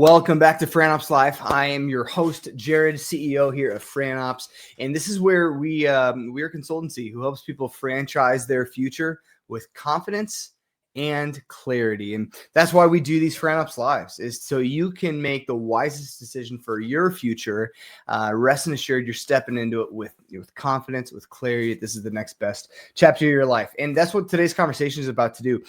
Welcome back to Fran Opps Live. I am your host, Jared, CEO here of Fran Opps, and this is where we are a consultancy who helps people franchise their future with confidence and clarity. And that's why we do these Fran Opps Lives, is so you can make the wisest decision for your future. Rest and assured, you're stepping into it with confidence, with clarity. This is the next best chapter of your life, and that's what today's conversation is about to do.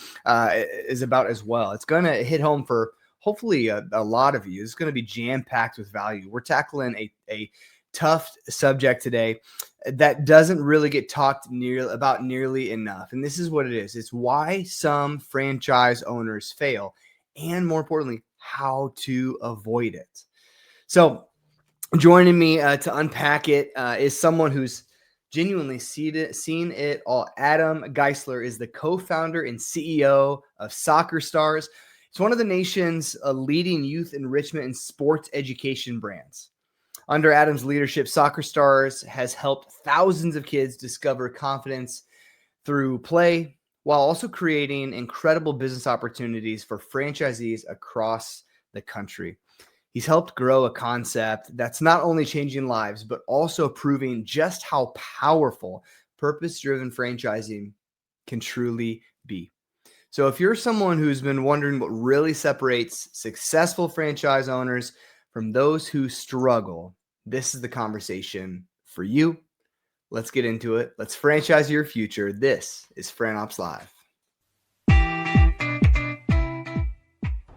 Is about as well. It's going to hit home for hopefully a lot of you. It's going to be jam-packed with value. We're tackling a tough subject today that doesn't really get talked about nearly enough. And this is what it is. It's why some franchise owners fail, and more importantly, how to avoid it. So joining me to unpack it is someone who's genuinely seen it all. Adam Geisler is the co-founder and CEO of Soccer Stars. It's one of the nation's leading youth enrichment and sports education brands. Under Adam's leadership, Soccer Stars has helped thousands of kids discover confidence through play, while also creating incredible business opportunities for franchisees across the country. He's helped grow a concept that's not only changing lives, but also proving just how powerful purpose-driven franchising can truly be. So if you're someone who's been wondering what really separates successful franchise owners from those who struggle, this is the conversation for you. Let's get into it. Let's franchise your future. This is Fran Opps Live.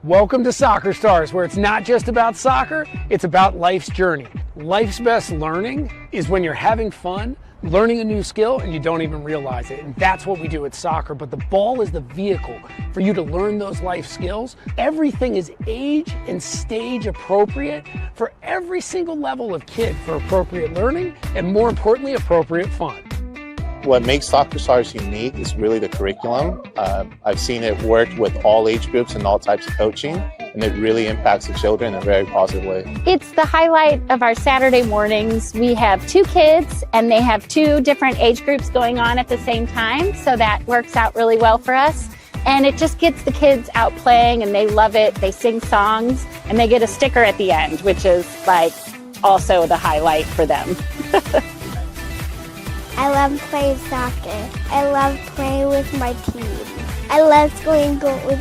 Welcome to Soccer Stars, where it's not just about soccer, it's about life's journey. Life's best learning is when you're having fun, learning a new skill, and you don't even realize it. And that's what we do at soccer. But the ball is the vehicle for you to learn those life skills. Everything is age and stage appropriate for every single level of kid for appropriate learning and, more importantly, appropriate fun. What makes Soccer Stars unique is really the curriculum. I've seen it work with all age groups and all types of coaching, and it really impacts the children in a very positive way. It's the highlight of our Saturday mornings. We have 2 kids, and they have 2 different age groups going on at the same time, so that works out really well for us. And it just gets the kids out playing, and they love it. They sing songs, and they get a sticker at the end, which is like also the highlight for them. I love playing soccer. I love playing with my team. I love scoring goals.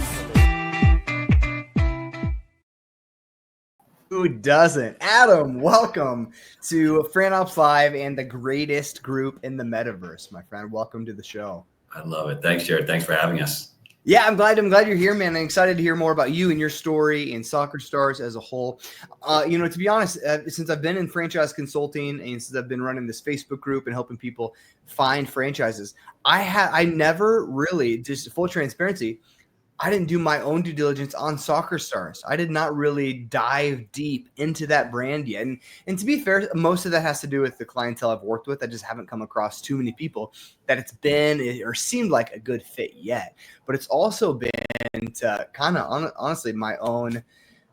Who doesn't? Adam, welcome to Fran Opps Live and the greatest group in the metaverse, my friend. Welcome to the show. I love it. Thanks, Jared. Thanks for having us. Yeah, I'm glad you're here, man. I'm excited to hear more about you and your story and Soccer Stars as a whole. To be honest, since I've been in franchise consulting and since I've been running this Facebook group and helping people find franchises, I never really, just full transparency, I didn't do my own due diligence on Soccer Stars. I did not really dive deep into that brand yet. And to be fair, most of that has to do with the clientele I've worked with. I just haven't come across too many people that it's been or seemed like a good fit yet. But it's also been to kind of honestly my own,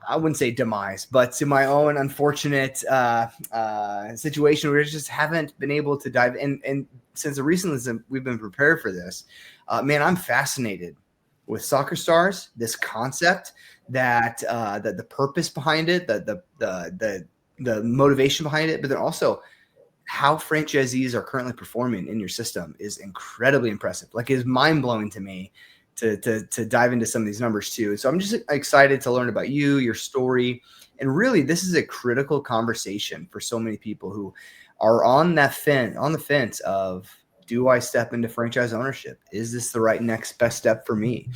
I wouldn't say demise, but to my own unfortunate situation where I just haven't been able to dive in. And since the recently we've been prepared for this, man, I'm fascinated with Soccer Stars, this concept that the purpose behind it, the motivation behind it, but then also how franchisees are currently performing in your system is incredibly impressive. Like, it's mind blowing to me to dive into some of these numbers too. So I'm just excited to learn about you, your story, and really this is a critical conversation for so many people who are on the fence of, do I step into franchise ownership? Is this the right next best step for me?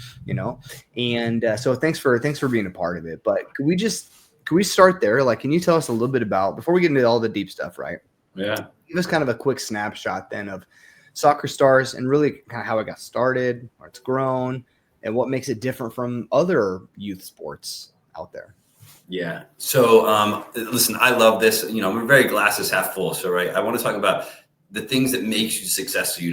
And so thanks for being a part of it. But could we start there? Like, can you tell us a little bit about, before we get into all the deep stuff, right? Yeah. Give us kind of a quick snapshot then of Soccer Stars and really kind of how it got started, or it's grown, and what makes it different from other youth sports out there. Yeah. So listen, I love this. I'm very glasses half full. So right, I want to talk about the things that makes you successful,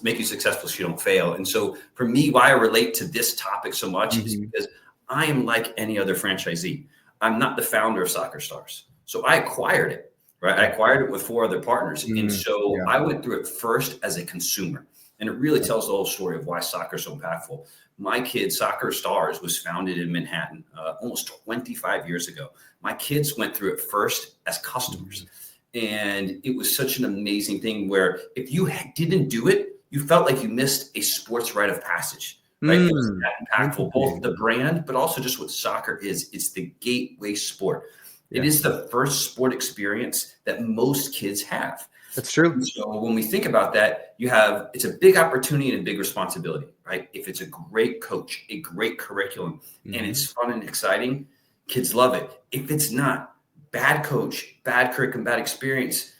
make you successful so you don't fail. And so for me, why I relate to this topic so much is because I am like any other franchisee. I'm not the founder of Soccer Stars. So I acquired it, right? I acquired it with 4 other partners. And so I went through it first as a consumer. And it really tells the whole story of why soccer is so impactful. My kids, Soccer Stars, was founded in Manhattan almost 25 years ago. My kids went through it first as customers. And it was such an amazing thing where if you didn't do it, you felt like you missed a sports rite of passage. Right? It was that impactful, both the brand, but also just what soccer is. It's the gateway sport. Yeah. It is the first sport experience that most kids have. That's true. And so when we think about that, it's a big opportunity and a big responsibility, right? If it's a great coach, a great curriculum, and it's fun and exciting, kids love it. If it's not, bad coach, bad curriculum, bad experience,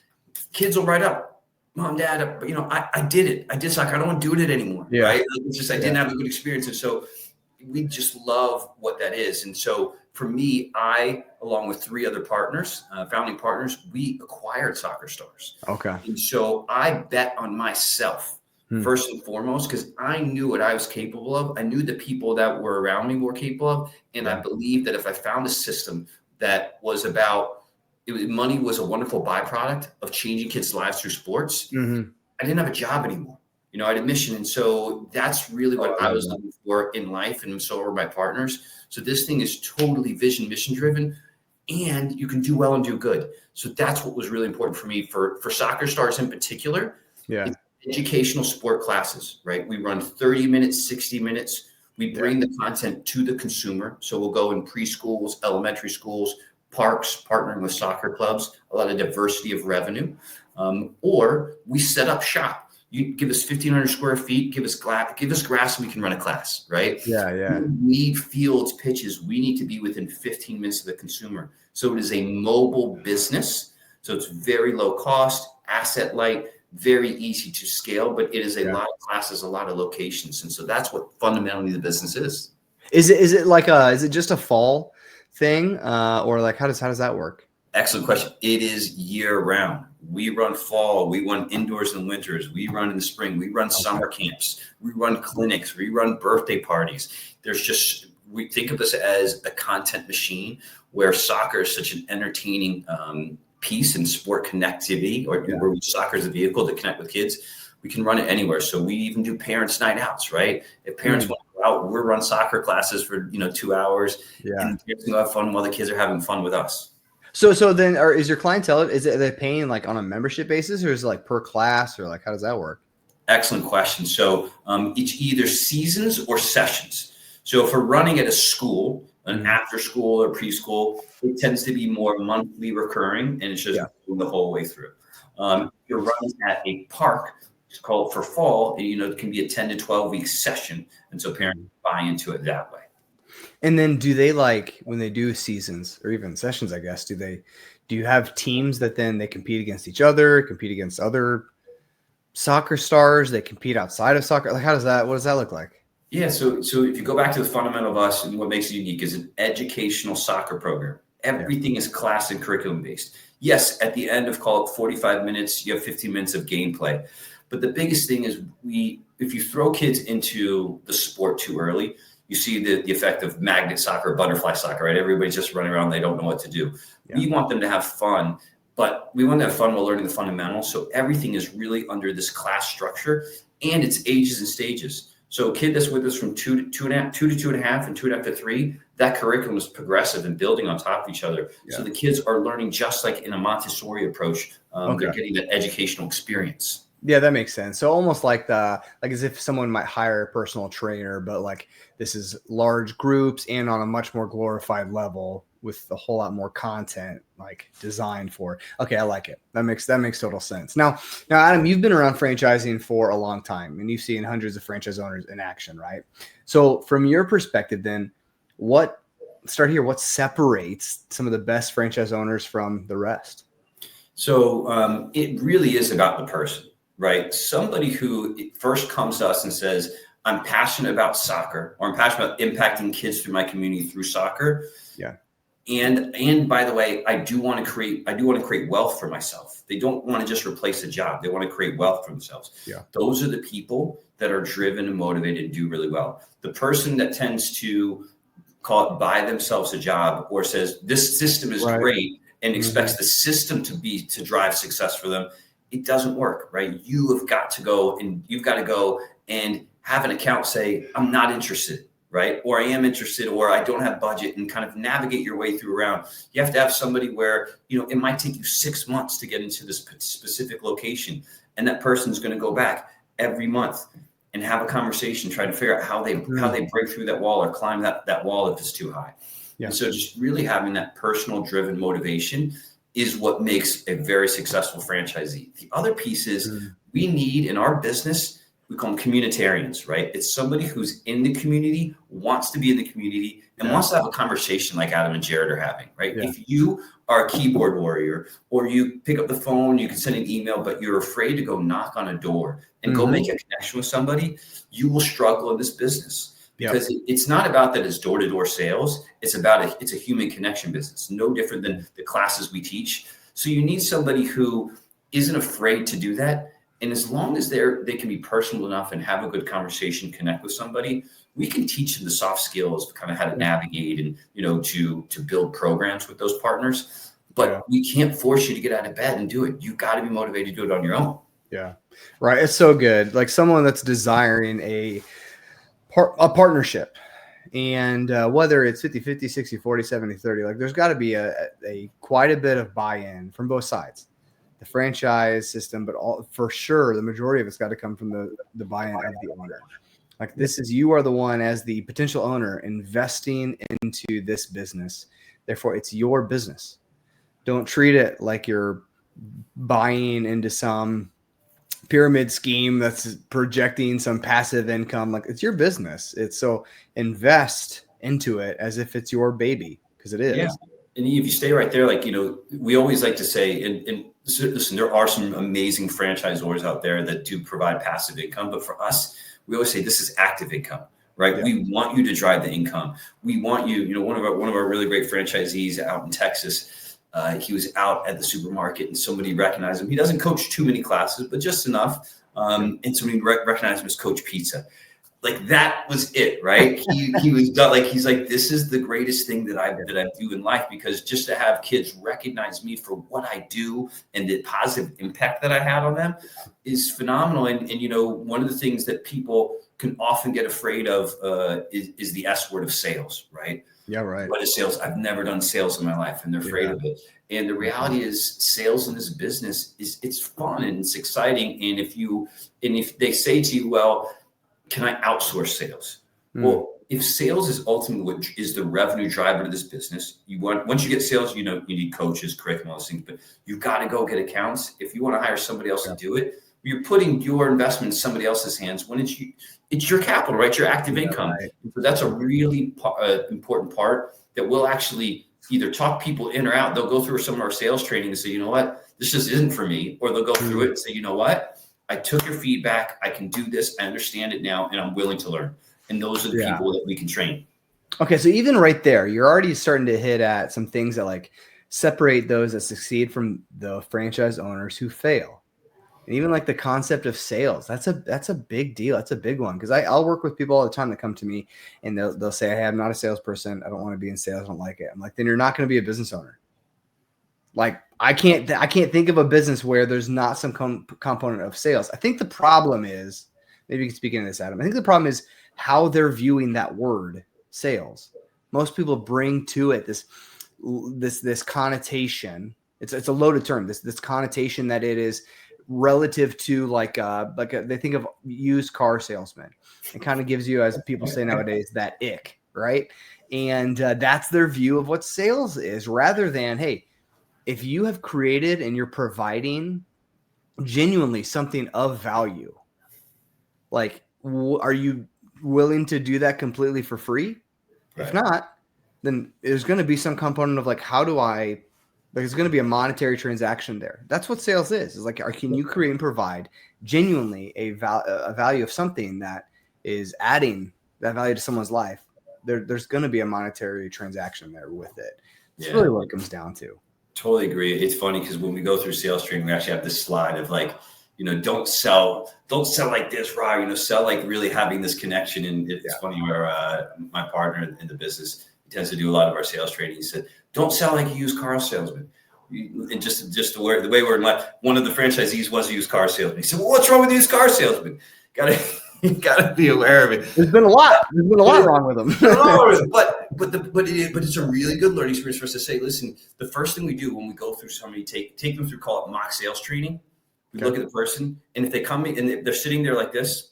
kids will write up, Mom, Dad, I did it. I did soccer. I don't want to do it anymore, right? It's just I didn't have a good experience. And so we just love what that is. And so for me, along with 3 other partners, founding partners, we acquired Soccer Stars. Okay. And so I bet on myself first and foremost, because I knew what I was capable of. I knew the people that were around me were capable of. And I believed that if I found a system that was money was a wonderful byproduct of changing kids' lives through sports, I didn't have a job anymore. I had a mission. And so that's really what I was looking for in life. And so were my partners. So this thing is totally mission driven, and you can do well and do good. So that's what was really important for me for Soccer Stars in particular. Yeah. Educational sport classes, right? We run 30 minutes, 60 minutes. We bring the content to the consumer. So we'll go in preschools, elementary schools, parks, partnering with soccer clubs, a lot of diversity of revenue. Or we set up shop. You give us 1,500 square feet, give us grass, and we can run a class, right? Yeah. We need fields, pitches. We need to be within 15 minutes of the consumer. So it is a mobile business. So it's very low cost, asset light, very easy to scale, but it is a lot of classes, a lot of locations. And so that's what fundamentally the business is. Is it just a fall thing? Or like, how does that work? Excellent question. It is year round. We run fall. We run indoors in winters. We run in the spring. We run summer camps. We run clinics. We run birthday parties. We think of this as a content machine where soccer is such an entertaining piece in sport connectivity, or where soccer is a vehicle to connect with kids. We can run it anywhere. So we even do parents' night outs, right? If parents want to go out, we'll run soccer classes for 2 hours, and the kids can have fun while the kids are having fun with us. So then, is your clientele, are they paying like on a membership basis, or is it like per class, or like how does that work? Excellent question. So it's either seasons or sessions. So if we're running at a school, an after school or preschool, it tends to be more monthly recurring, and it's just the whole way through. If you're running at a park, it's called for fall, it can be a 10 to 12 week session. And so parents buy into it that way. And then do they, like, when they do seasons or even sessions, I guess, do you have teams that then they compete against each other, compete against other soccer stars, they compete outside of soccer? Like, what does that look like? Yeah. So if you go back to the fundamental of us, and what makes it unique is an educational soccer program. Everything is class and curriculum based. Yes. At the end of, call it 45 minutes, you have 15 minutes of gameplay. But the biggest thing is if you throw kids into the sport too early, you see the effect of magnet soccer, butterfly soccer, right? Everybody's just running around. They don't know what to do. Yeah. We want them to have fun, but we want to have fun while learning the fundamentals. So everything is really under this class structure, and it's ages and stages. So a kid that's with us from 2 to 2.5, 2 to 2.5, and 2.5 to 3, that curriculum is progressive and building on top of each other. Yeah. So the kids are learning just like in a Montessori approach. They're getting that educational experience. Yeah, that makes sense. So almost like as if someone might hire a personal trainer, but like this is large groups and on a much more glorified level with a whole lot more content like designed for. Okay, I like it. That makes total sense. Now, Adam, you've been around franchising for a long time, and you've seen hundreds of franchise owners in action, right? So from your perspective, then, what separates some of the best franchise owners from the rest? So it really is about the person. Right. Somebody who first comes to us and says, I'm passionate about soccer, or I'm passionate about impacting kids through my community through soccer. Yeah. And by the way, I do want to create wealth for myself. They don't want to just replace a job. They want to create wealth for themselves. Yeah. Those are the people that are driven and motivated and do really well. The person that tends to buy themselves a job, or says this system is great, and expects the system to drive success for them, it doesn't work, right? You've got to go and have an account say, I'm not interested, right? Or I am interested, or I don't have budget, and kind of navigate your way through around. You have to have somebody where, it might take you 6 months to get into this specific location. And that person's going to go back every month and have a conversation, try to figure out how they break through that wall or climb that wall if it's too high. Yeah. And so just really having that personal driven motivation is what makes a very successful franchisee. The other piece is we need in our business, we call them communitarians, right? It's somebody who's in the community, wants to be in the community, and wants to have a conversation like Adam and Jared are having, right? Yeah. If you are a keyboard warrior, or you pick up the phone, you can send an email, but you're afraid to go knock on a door and go make a connection with somebody, you will struggle in this business. Because it's not about that it's door-to-door sales. It's about it's a human connection business, no different than the classes we teach. So you need somebody who isn't afraid to do that. And as long as they can be personal enough and have a good conversation, connect with somebody, we can teach them the soft skills, kind of how to navigate and, to build programs with those partners. But we can't force you to get out of bed and do it. You got to be motivated to do it on your own. Yeah. Right. It's so good. Like someone that's desiring a partnership, and whether it's 50-50, 60-40, 70-30, like there's got to be a quite a bit of buy-in from both sides, the franchise system, but for sure the majority of it's got to come from the buy-in of the owner. Like you are the one as the potential owner investing into this business, therefore it's your business. Don't treat it like you're buying into some pyramid scheme that's projecting some passive income. Like it's your business. It's so invest into it as if it's your baby, because it is. Yeah. And if you stay right there, like, we always like to say, and listen, there are some amazing franchisors out there that do provide passive income, but for us, we always say this is active income, right? Yeah. We want you to drive the income. We want you, one of our really great franchisees out in Texas, he was out at the supermarket and somebody recognized him. He doesn't coach too many classes, but just enough. And somebody recognized him as Coach Pizza. Like that was it, right? He was done. Like, he's like, this is the greatest thing that I do in life, because just to have kids recognize me for what I do and the positive impact that I had on them is phenomenal. And one of the things that people can often get afraid of is the S word of sales, right? Yeah, right. What is sales? I've never done sales in my life, and they're afraid of it. And the reality is, sales in this business it's fun and it's exciting. And if they say to you, well, can I outsource sales? Well, if sales is ultimately what is the revenue driver to this business, once you get sales, you need coaches, curriculum, all those things, but you've got to go get accounts. If you want to hire somebody else to do it, you're putting your investment in somebody else's hands when it's your capital, right? Your active income. Right. So that's a really important part that we'll actually either talk people in or out. They'll go through some of our sales training and say, you know what, this just isn't for me. Or they'll go through it and say, you know what, I took your feedback. I can do this. I understand it now, and I'm willing to learn. And those are the people that we can train. Okay. So even right there, you're already starting to hit at some things that like separate those that succeed from the franchise owners who fail. And even like the concept of sales, that's a big deal. That's a big one. Because I'll work with people all the time that come to me and they'll say, hey, I'm not a salesperson. I don't want to be in sales. I don't like it. I'm like, then you're not going to be a business owner. Like I can't think of a business where there's not some component of sales. I think the problem is, maybe you can speak into this, Adam. I think the problem is how they're viewing that word sales. Most people bring to it this connotation. It's a loaded term. This connotation that it is relative to they think of used car salesmen. It kind of gives you, as people say nowadays, that ick, right? And that's their view of what sales is, rather than, hey, if you have created and you're providing genuinely something of value, like, are you willing to do that completely for free? Right. If not, then there's going to be some component of like, there's going to be a monetary transaction there. That's what sales is like, can you create and provide genuinely a value of something that is adding that value to someone's life? There's going to be a monetary transaction there with it. It's really what it comes down to. Totally agree. It's funny because when we go through sales training, we actually have this slide of like, don't sell like this, Rob, sell like really having this connection. And it's funny where my partner in the business, he tends to do a lot of our sales training. He said, don't sell like a used car salesman. And just the way we're in life, one of the franchisees was a used car salesman. He said, well, what's wrong with used car salesmen? You gotta be aware of it. There's been a lot wrong with them. but it's a really good learning experience for us to say, listen, the first thing we do when we go through somebody, take them through, call it mock sales training. We look at the person, and if they come in and they're sitting there like this,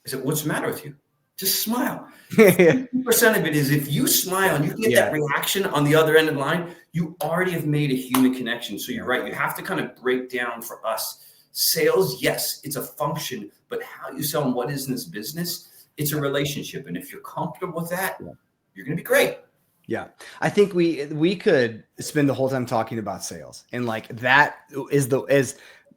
I said, what's the matter with you? Just smile. 50% of it is if you smile and you get that reaction on the other end of the line, you already have made a human connection. So you're right. You have to kind of break down for us. Sales, yes, it's a function, but how you sell and what is in this business, it's a relationship. And if you're comfortable with that, you're going to be great. Yeah. I think we could spend the whole time talking about sales, and like that is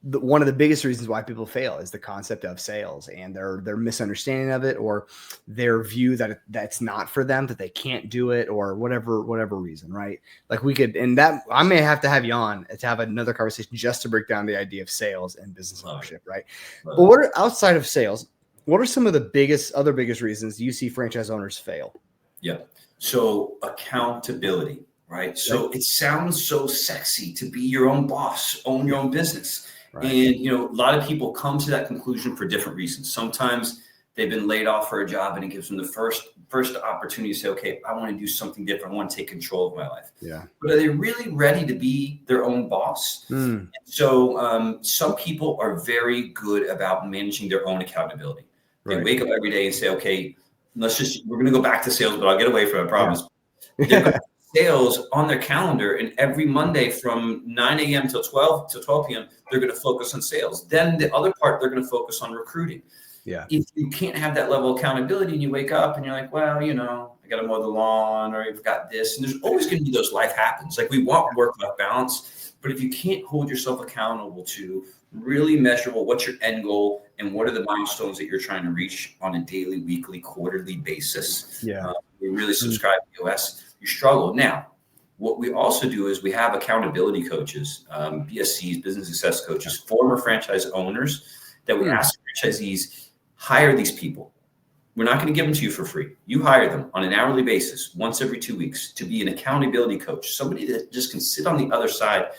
one of the biggest reasons why people fail is the concept of sales and their misunderstanding of it, or their view that that's not for them, that they can't do it, or whatever reason, right? Like we could, and that I may have to have you on to have another conversation just to break down the idea of sales and business ownership, right? But what are, outside of sales, what are some of the other biggest reasons you see franchise owners fail? Yeah. So accountability, right? So it sounds so sexy to be your own boss, own your own business. Right. And, a lot of people come to that conclusion for different reasons. Sometimes they've been laid off for a job and it gives them the first opportunity to say, okay, I want to do something different. I want to take control of my life. Yeah. But are they really ready to be their own boss? So some people are very good about managing their own accountability. They wake up every day and say, okay, we're going to go back to sales, but I'll get away from it, I promise. Yeah. Sales on their calendar, and every Monday from 9 a.m. till 12 p.m. they're going to focus on sales. Then the other part, they're going to focus on recruiting. Yeah. If you can't have that level of accountability and you wake up and you're like, well, I got to mow the lawn, or I've got this, and there's always going to be those life happens. Like we want work-life balance, but if you can't hold yourself accountable to really measure, well, what's your end goal and what are the milestones that you're trying to reach on a daily, weekly, quarterly basis? Yeah. We really subscribe to EOS. You struggle. Now, what we also do is we have accountability coaches, BSCs, business success coaches, former franchise owners that we ask franchisees, hire these people. We're not going to give them to you for free. You hire them on an hourly basis, once every 2 weeks, to be an accountability coach, somebody that just can sit on the other side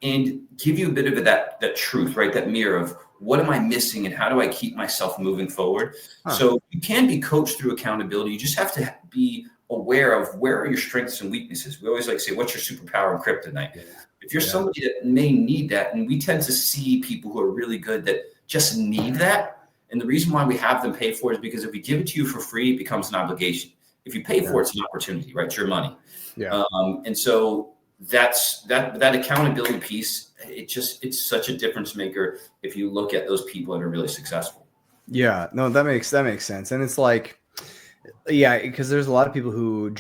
and give you a bit of that truth, right? That mirror of what am I missing and how do I keep myself moving forward? So you can be coached through accountability. You just have to be aware of where are your strengths and weaknesses. We always like to say, what's your superpower and kryptonite? Yeah. If you're somebody that may need that, and we tend to see people who are really good that just need that. And the reason why we have them pay for it is because if we give it to you for free, it becomes an obligation. If you pay for it, it's an opportunity, right? It's your money. Yeah. And so that's that accountability piece. It's such a difference maker if you look at those people that are really successful. Yeah, no, that makes sense. And it's like, yeah, because there's a lot of people who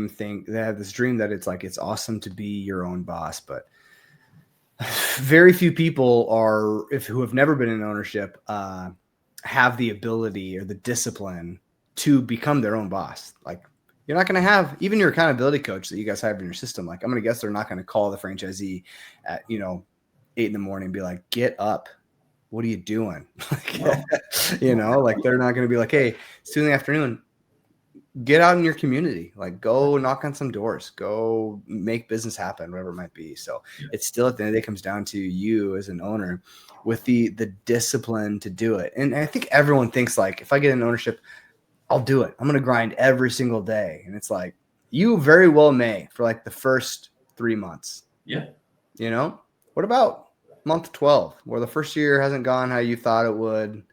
think they have this dream that it's like, it's awesome to be your own boss, but very few people who have never been in ownership, have the ability or the discipline to become their own boss. Like, you're not going to have even your accountability coach that you guys have in your system. Like, I'm going to guess they're not going to call the franchisee at, 8 in the morning and be like, get up. What are you doing? Like, like they're not going to be like, hey, it's 2 in the afternoon. Get out in your community, like go knock on some doors, go make business happen, whatever it might be. So it's still at the end of the day comes down to you as an owner with the discipline to do it. And I think everyone thinks like, if I get an ownership, I'll do it. I'm going to grind every single day. And it's like, you very well may for like the first 3 months. Yeah. What about month 12 where the first year hasn't gone how you thought it would?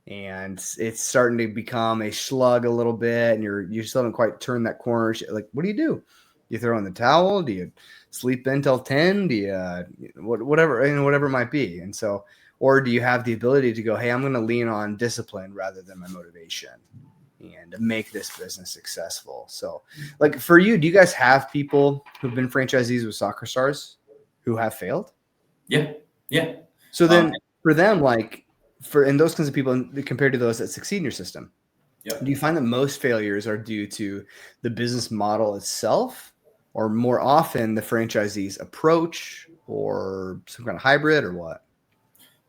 And it's starting to become a slug a little bit, and you still haven't quite turned that corner. Like, what do? You throw in the towel? Do you sleep in till 10? Do you whatever it might be? And so, or do you have the ability to go, hey, I'm going to lean on discipline rather than my motivation and make this business successful? So, like for you, do you guys have people who've been franchisees with soccer stars who have failed? Yeah. So then, for them, like. And those kinds of people compared to those that succeed in your system, do you find that most failures are due to the business model itself, or more often the franchisee's approach, or some kind of hybrid, or what?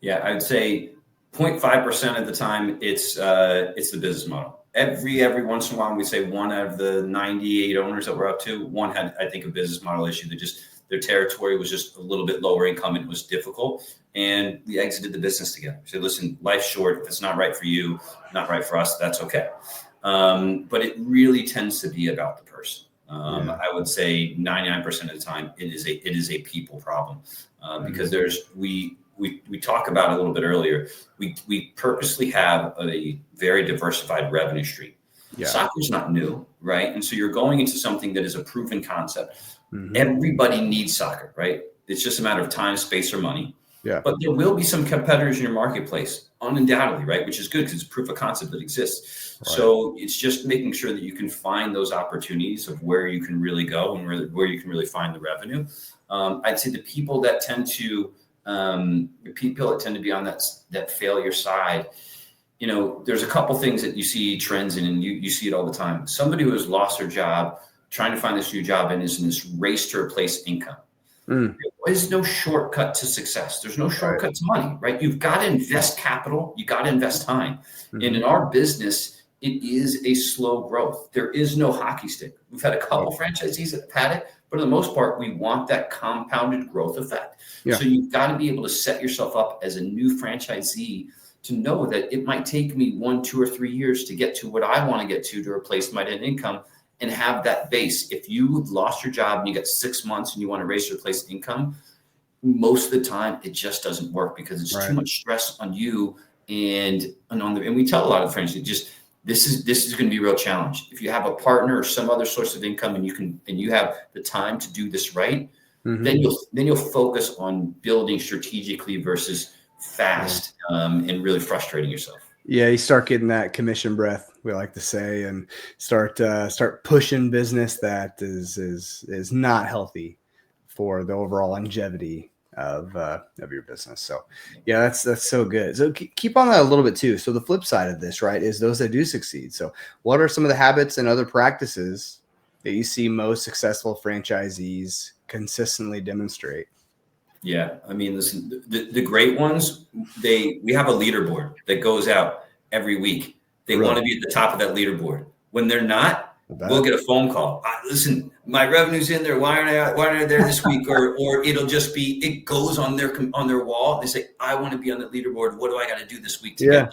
Yeah, I'd say 0.5% of the time it's the business model. Every once in a while we say one out of the 98 owners that we're up to, one had, I think, a business model issue that just Their territory was just a little bit lower income and it was difficult. And we exited the business together. So listen, life's short. If it's not right for you, not right for us, that's okay. But it really tends to be about the person. I would say 99% of the time, it is a people problem, because we talk about it a little bit earlier. We purposely have a very diversified revenue stream. Yeah. Soccer's not new, right? And so you're going into something that is a proven concept. Mm-hmm. Everybody needs soccer, right? It's just a matter of time, space, or money. Yeah. But there will be some competitors in your marketplace, undoubtedly, right? Which is good because it's proof of concept that exists. Right. So it's just making sure that you can find those opportunities of where you can really go and where you can really find the revenue. I'd say the people that tend to be on that failure side, there's a couple things that you see trends in, and you see it all the time. Somebody who has lost their job, trying to find this new job, and is in this race to replace income. There is no shortcut to success. There's no shortcut to money, right? You've got to invest capital. You got to invest time. Mm-hmm. And in our business, it is a slow growth. There is no hockey stick. We've had a couple franchisees that have had it, but for the most part, we want that compounded growth effect. Yeah. So you've got to be able to set yourself up as a new franchisee to know that it might take me 1, 2, or 3 years to get to what I want to get to replace my net income, and have that base. If you lost your job and you got 6 months and you want to raise to replace income, most of the time it just doesn't work because it's too much stress on you and we tell a lot of franchisees, this is going to be a real challenge. If you have a partner or some other source of income and you have the time to do this right, mm-hmm. then you'll focus on building strategically versus fast, and really frustrating yourself. Yeah, you start getting that commission breath, we like to say, and start pushing business that is not healthy for the overall longevity of your business. So yeah, that's so good. So keep on that a little bit too. So the flip side of this, right, is those that do succeed. So what are some of the habits and other practices that you see most successful franchisees consistently demonstrate? Yeah, I mean, listen, the great ones, we have a leaderboard that goes out every week. They want to be at the top of that leaderboard. When they're not, we'll get a phone call. Listen, my revenue's in there. Why aren't I there this week? Or it'll just be, it goes on their wall. They say, I want to be on the leaderboard. What do I got to do this week to get there?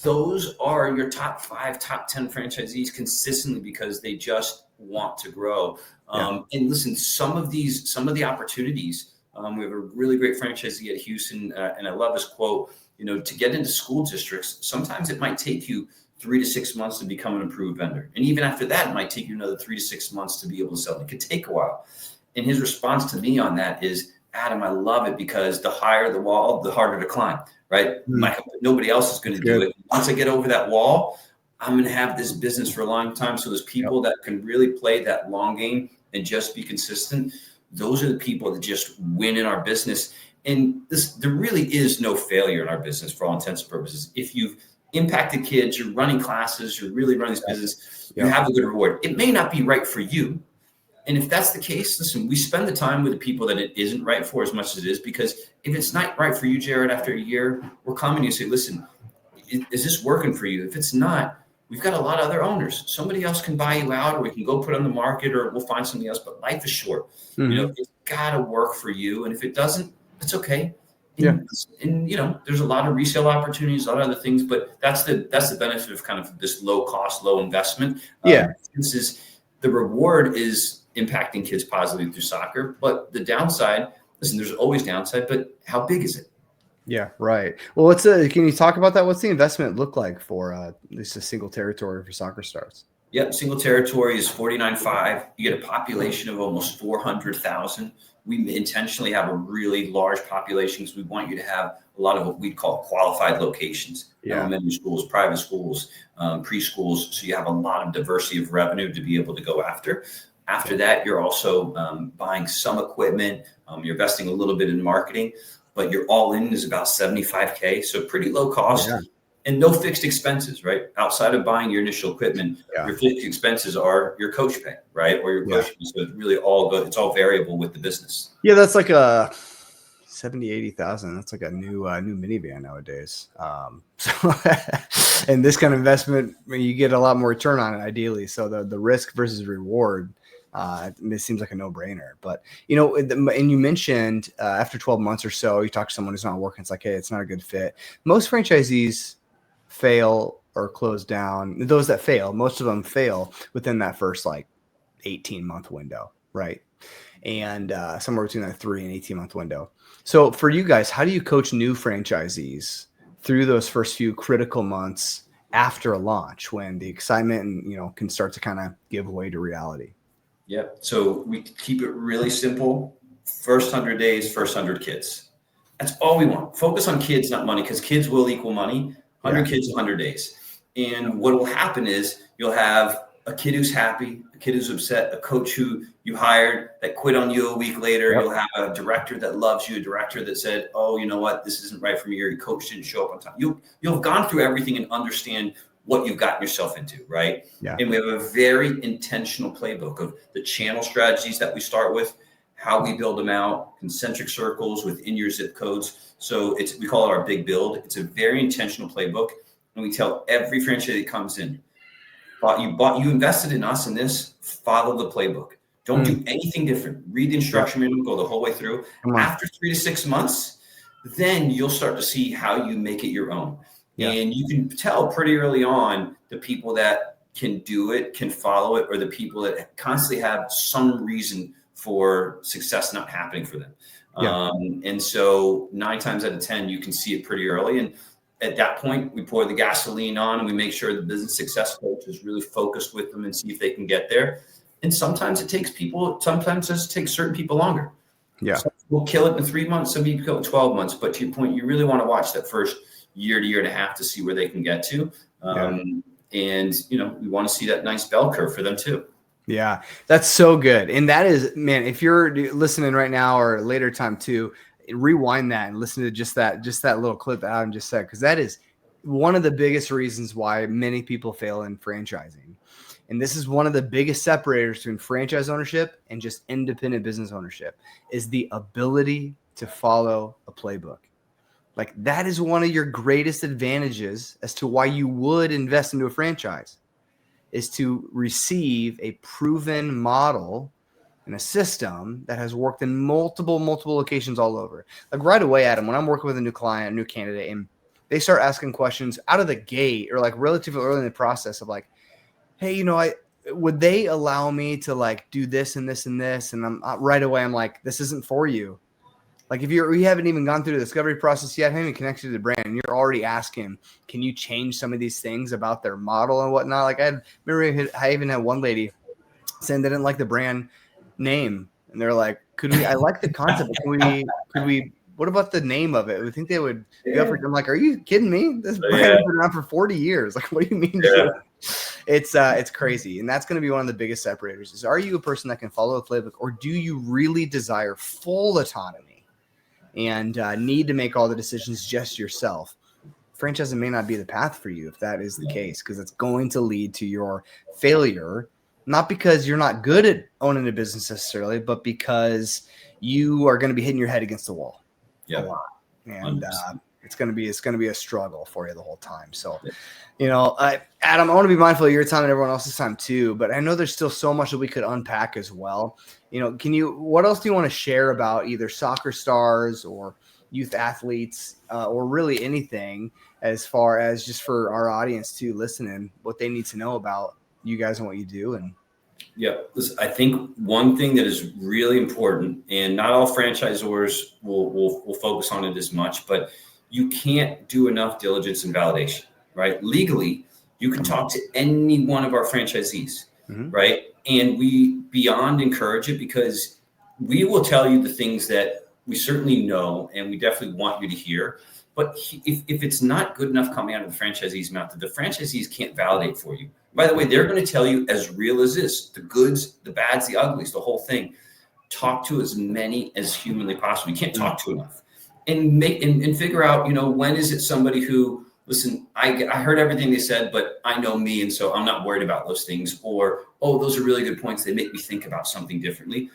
Those are your top 5, top 10 franchisees consistently because they just want to grow. And listen, some of the opportunities. We have a really great franchisee at Houston, and I love his quote, to get into school districts, sometimes it might take you 3 to 6 months to become an approved vendor. And even after that, it might take you another 3 to 6 months to be able to sell. It could take a while. And his response to me on that is, Adam, I love it because the higher the wall, the harder to climb, right? Nobody else is going to do it. Once I get over that wall, I'm going to have this business for a long time. So there's people that can really play that long game and just be consistent. Those are the people that just win in our business. And there really is no failure in our business for all intents and purposes. If you've impacted kids, you're running classes, you're really running this business, you have a good reward. It may not be right for you. And if that's the case, listen, we spend the time with the people that it isn't right for as much as it is, because if it's not right for you, Jared, after a year, we're coming to you and say, listen, is this working for you? If it's not, we've got a lot of other owners. Somebody else can buy you out, or we can go put it on the market, or we'll find something else. But life is short. Mm-hmm. It's got to work for you. And if it doesn't, it's okay. And there's a lot of resale opportunities, a lot of other things. But that's the benefit of kind of this low cost, low investment. The reward is impacting kids positively through soccer. But the downside, listen, there's always downside. But how big is it? Yeah, right. Well, can you talk about that? What's the investment look like for at least a single territory for Soccer Stars? Yep, single territory is 49.5. You get a population of almost 400,000. We intentionally have a really large population because we want you to have a lot of what we call qualified locations, elementary schools, private schools, preschools. So you have a lot of diversity of revenue to be able to go after. After that, you're also buying some equipment. You're investing a little bit in marketing, but your all in is about $75K. So pretty low cost. Yeah. And no fixed expenses, right? Outside of buying your initial equipment, your fixed expenses are your coach pay, right? Or your coach pay. So it's really all good. It's all variable with the business. Yeah, that's like a 70, 80,000. That's like a new minivan nowadays. And this kind of investment, you get a lot more return on it ideally. So the risk versus reward It seems like a no-brainer, but and you mentioned after 12 months or so, you talk to someone who's not working. It's like, hey, it's not a good fit. Most franchisees fail or close down. Those that fail, most of them fail within that first like 18-month window, right? And somewhere between that 3 and 18-month window. So for you guys, how do you coach new franchisees through those first few critical months after a launch when the excitement and can start to kind of give way to reality? Yeah. So we keep it really simple. First 100 days, first 100 kids. That's all we want. Focus on kids, not money, because kids will equal money. 100 kids, 100 days. And what will happen is you'll have a kid who's happy, a kid who's upset, a coach who you hired that quit on you a week later. Yep. You'll have a director that loves you, a director that said, oh, you know what, this isn't right for me, or your coach didn't show up on time. You'll have gone through everything and understand what you've gotten yourself into, right? Yeah. And we have a very intentional playbook of the channel strategies that we start with, how we build them out, concentric circles within your zip codes. So we call it our big build. It's a very intentional playbook. And we tell every franchisee that comes in, you invested in us in this, follow the playbook. Don't do anything different. Read the instruction manual, go the whole way through. After 3 to 6 months, then you'll start to see how you make it your own. Yeah. And you can tell pretty early on the people that can do it, can follow it, or the people that constantly have some reason for success not happening for them. Yeah. And so 9 times out of 10, you can see it pretty early. And at that point, we pour the gasoline on and we make sure the business success coach is really focused with them and see if they can get there. And sometimes it takes certain people longer. Yeah. So we'll kill it in 3 months. Some people kill it in 12 months. But to your point, you really want to watch that first year to year and a half to see where they can get to. And, we want to see that nice bell curve for them too. Yeah, that's so good. And that is, man, if you're listening right now or later time too, rewind that and listen to just that little clip that Adam just said, because that is one of the biggest reasons why many people fail in franchising. And this is one of the biggest separators between franchise ownership and just independent business ownership, is the ability to follow a playbook. Like, that is one of your greatest advantages as to why you would invest into a franchise, is to receive a proven model and a system that has worked in multiple locations all over. Like right away, Adam, when I'm working with a new client, a new candidate, and they start asking questions out of the gate or like relatively early in the process of like, hey, would they allow me to like do this and this and this? And I'm right away, I'm like, this isn't for you. Like if you haven't even gone through the discovery process yet, haven't even connected to the brand, and you're already asking, can you change some of these things about their model and whatnot? Like I even had one lady saying they didn't like the brand name, and they're like, I like the concept, but could we what about the name of it? We think they would be up for it. I'm like, are you kidding me? This brand has been around for 40 years. Like, what do you mean? Yeah. It's crazy. And that's going to be one of the biggest separators is, are you a person that can follow a playbook, or do you really desire full autonomy and need to make all the decisions just yourself? Franchising may not be the path for you if that is the case, because it's going to lead to your failure, not because you're not good at owning a business necessarily, but because you are going to be hitting your head against the wall a lot. And it's going to be a struggle for you the whole time. So, Adam, I want to be mindful of your time and everyone else's time too, but I know there's still so much that we could unpack as well. What else do you want to share about either soccer stars or youth athletes or really anything as far as just for our audience to listen in, what they need to know about you guys and what you do? And listen, I think one thing that is really important, and not all franchisors will focus on it as much, but you can't do enough diligence and validation, right? Legally, you can talk to any one of our franchisees, right? And we beyond encourage it, because we will tell you the things that we certainly know and we definitely want you to hear. But if it's not good enough coming out of the franchisee's mouth, the franchisees can't validate for you. By the way, they're going to tell you as real as this, the goods, the bads, the uglies, the whole thing. Talk to as many as humanly possible. You can't talk to enough. And figure out, when is it somebody who, listen, I heard everything they said, but I know me, and so I'm not worried about those things. Or, oh, those are really good points. They make me think about something differently.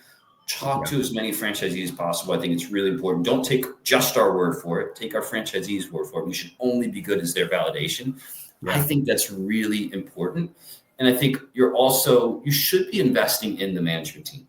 Talk to as many franchisees as possible. I think it's really important. Don't take just our word for it. Take our franchisees' word for it. We should only be good as their validation. I think that's really important. And I think you should be investing in the management team.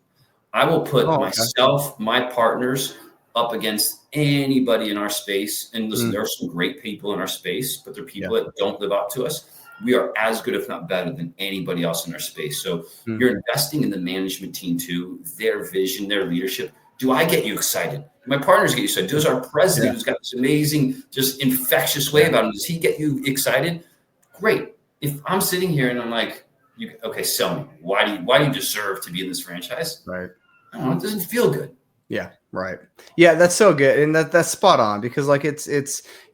I will put myself, my partners up against anybody in our space. And listen, there are some great people in our space, but they're people that don't live up to us. We are as good, if not better, than anybody else in our space. So you're investing in the management team too, their vision, their leadership. Do I get you excited? My partners get you excited. Does our president, who's got this amazing, just infectious way about him, does he get you excited? Great. If I'm sitting here and I'm like, okay, sell me. Why do you deserve to be in this franchise? Right. I don't know. It doesn't feel good. Yeah. Right. Yeah. That's so good. And that's spot on, because like it's,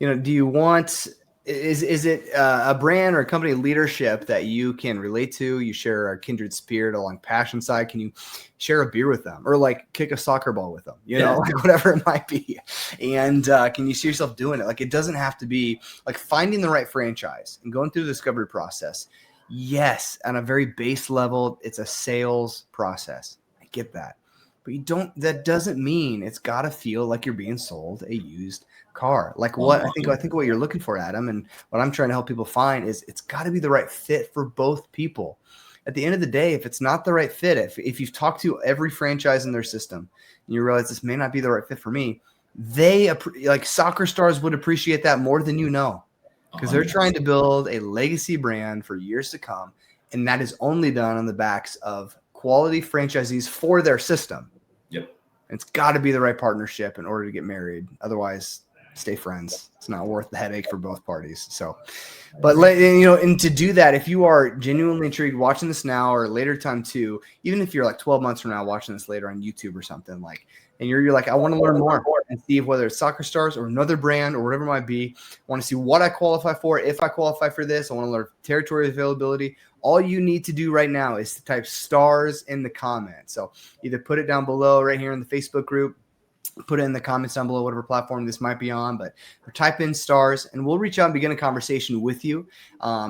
do you want, is it a brand or a company leadership that you can relate to? You share a kindred spirit along passion side. Can you share a beer with them, or like kick a soccer ball with them, like whatever it might be? And can you see yourself doing it? Like, it doesn't have to be like finding the right franchise and going through the discovery process. Yes. On a very base level, it's a sales process. I get that, but that doesn't mean it's got to feel like you're being sold a used car. Like what I think what you're looking for, Adam, and what I'm trying to help people find is it's got to be the right fit for both people. At the end of the day, if it's not the right fit, if you've talked to every franchise in their system and you realize this may not be the right fit for me, they like Soccer Stars would appreciate that more than because they're trying to build a legacy brand for years to come, and that is only done on the backs of quality franchisees for their system. Yep. It's got to be the right partnership in order to get married. Otherwise, stay friends. It's not worth the headache for both parties. So, but and to do that, if you are genuinely intrigued watching this now or later time too, even if you're like 12 months from now watching this later on YouTube or something, like, and you're like, I want to learn more and see whether it's Soccer Stars or another brand or whatever it might be. I want to see what I qualify for. If I qualify for this, I want to learn territory availability. All you need to do right now is to type stars in the comments. So either put it down below right here in the Facebook group, put it in the comments down below, whatever platform this might be on, but type in stars and we'll reach out and begin a conversation with you.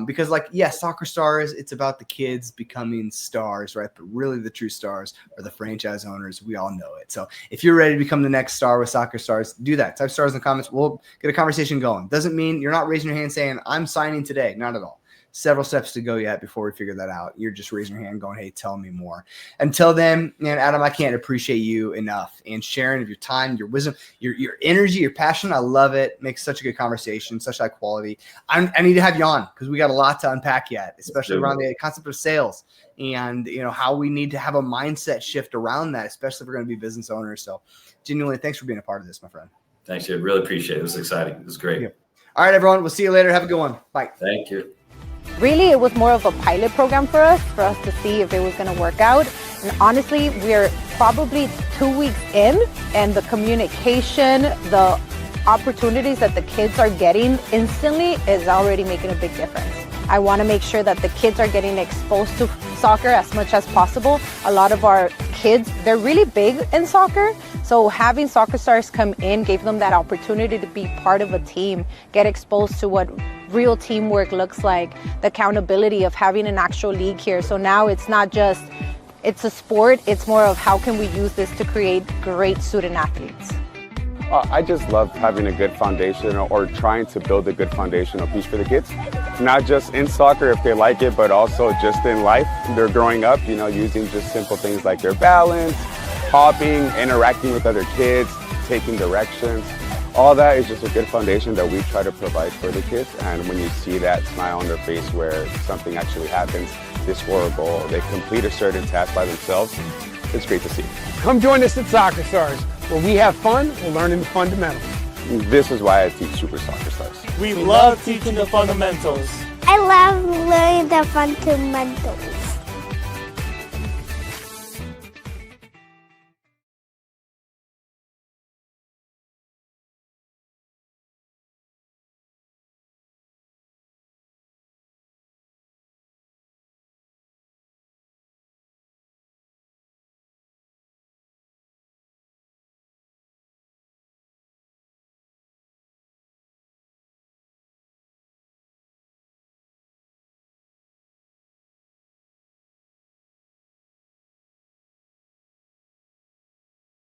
Because Soccer Stars, it's about the kids becoming stars, right? But really the true stars are the franchise owners. We all know it. So if you're ready to become the next star with Soccer Stars, do that. Type stars in the comments. We'll get a conversation going. Doesn't mean you're not raising your hand saying, I'm signing today. Not at all. Several steps to go yet before we figure that out. You're just raising your hand going, hey, tell me more. Until then, man, Adam, I can't appreciate you enough and sharing of your time, your wisdom, your energy, your passion. I love it. Makes such a good conversation, such high quality. I need to have you on because we got a lot to unpack yet, especially around the concept of sales and how we need to have a mindset shift around that, especially if we're going to be business owners. So genuinely, thanks for being a part of this, my friend. Thanks. I really appreciate it. It was exciting. It was great. All right, everyone. We'll see you later. Have a good one. Bye. Thank you. Really, it was more of a pilot program for us to see if it was going to work out. And honestly, we're probably 2 weeks in, and the communication, the opportunities that the kids are getting instantly is already making a big difference. I want to make sure that the kids are getting exposed to soccer as much as possible. A lot of our kids, they're really big in soccer. So having Soccer Stars come in gave them that opportunity to be part of a team, get exposed to what real teamwork looks like, the accountability of having an actual league here. So now it's not just, it's a sport, it's more of how can we use this to create great student athletes. I just love having a good foundation or trying to build a good foundational piece for the kids. Not just in soccer if they like it, but also just in life. They're growing up, using just simple things like their balance, hopping, interacting with other kids, taking directions. All that is just a good foundation that we try to provide for the kids. And when you see that smile on their face where something actually happens, they score a goal, they complete a certain task by themselves, it's great to see. Come join us at Soccer Stars, where we have fun, we're learning the fundamentals. This is why I teach Super Soccer Stars. We love teaching the fundamentals. I love learning the fundamentals.